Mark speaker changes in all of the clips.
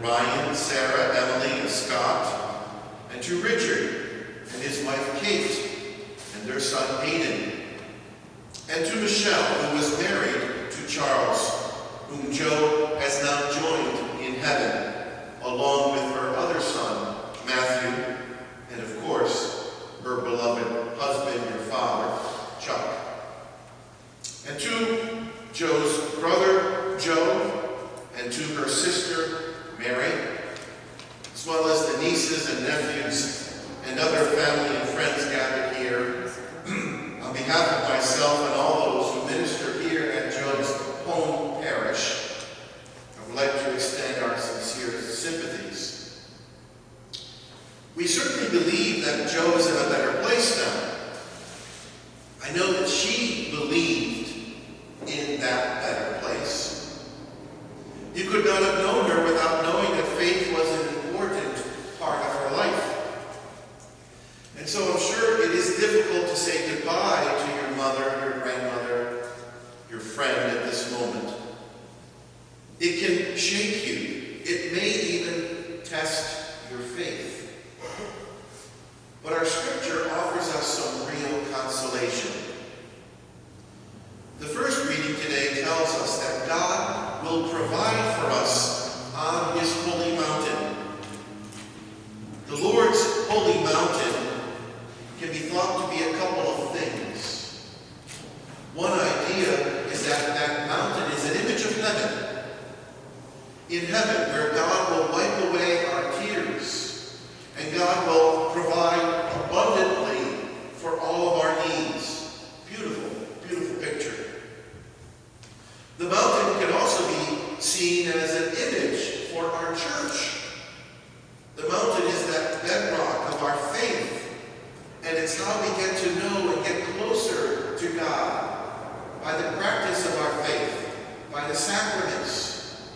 Speaker 1: Ryan, Sarah, Emily, and Scott, and to Richard and his wife Kate, and their son Aiden, and to Michelle, who was married to Charles, whom Joe has now joined in heaven, along with her other son, Matthew, and of course, her beloved husband and father, Chuck. And to Joe's brother, Joe, and to her sister, Mary, as well as the nieces and nephews and other family and friends gathered here, on behalf of myself and all those who minister here at Joe's home parish, I would like to extend our sincere sympathies. We certainly believe that Joe is in a better place now. I know that she believed in that better place. You could not have known her without knowing that faith was an important part of her life. And so I'm sure it is difficult to say goodbye to your mother, your grandmother, your friend at this moment. It can shake you. It may even test your faith. But our scripture offers us some real consolation. The first reading today tells us that God will provide for us on his holy mountain. The Lord's holy mountain can be thought to be a couple of things. One idea is that that mountain is an image of heaven. In heaven, where God will wipe away our tears, and God will provide abundantly for all of our needs. Beautiful, beautiful picture. The mountain can also be seen as an image for our church. The mountain is that bedrock of our faith. And it's how we get to know and get closer to God by the practice of our faith, by the sacraments.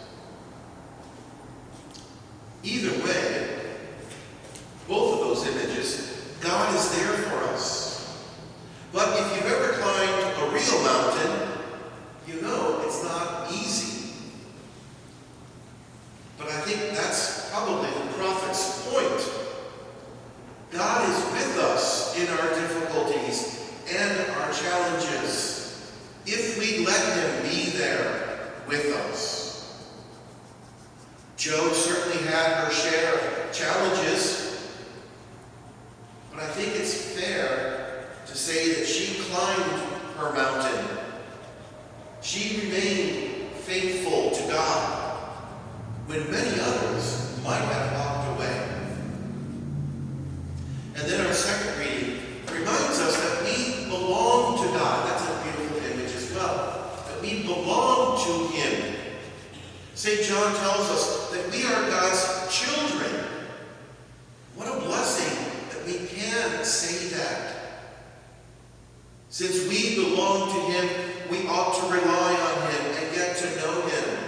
Speaker 1: Either way, both of those images, God is there for us. But if you've ever climbed a real mountain, you know it's not easy. But I think that's probably the prophet's point. God is with us in our difficulties and our challenges if we let him be there with us. Jo certainly had her share of challenges, but I think it's fair to say that she climbed her mountain. She remained faithful to God when many others might have walked away. And then our second reading reminds us that we belong to God. That's a beautiful image as well. That we belong to him. St. John tells us that we are God's children. What a blessing that we can say that. Since we belong to him, we ought to rely on him and get to know him.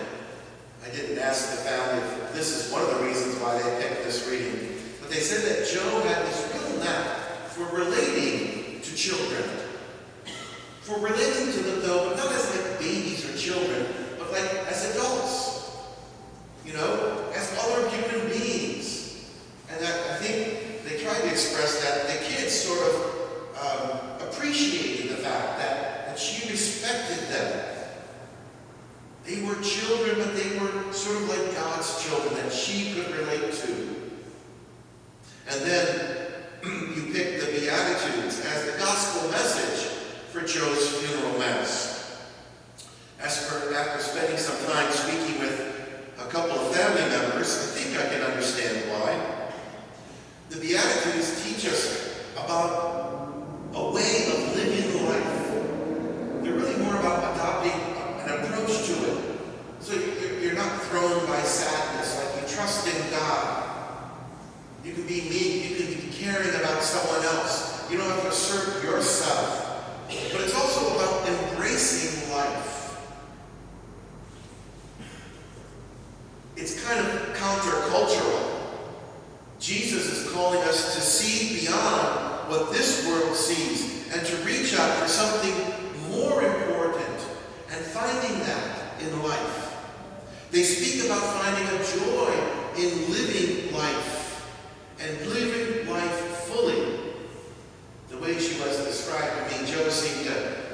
Speaker 1: I didn't ask the family if this is one of the reasons why they picked this reading. But they said that Jo had this real knack for relating to children. For relating to them, though, but not as like babies or children, but like as adults. You know, as other human beings. And I think they tried to express that the kids sort of appreciated the fact that she respected them. They were children, but they were sort of like God's children that she could relate to. And then you pick the Beatitudes as the gospel message for Jo's funeral mass. After spending some time speaking with a couple of family members, I think I can understand why. The Beatitudes teach us about a way of living life. They're really more about adopting an approach to it. So you're not thrown by sadness, like you trust in God. You can be meek, you can be caring about someone else. You don't have to assert yourself. But it's also about embracing life. It's kind of countercultural. Jesus is calling us to see beyond what this world sees and to reach out for something more important and finding that in life. They speak about finding a joy way she was described to me, Joe seemed to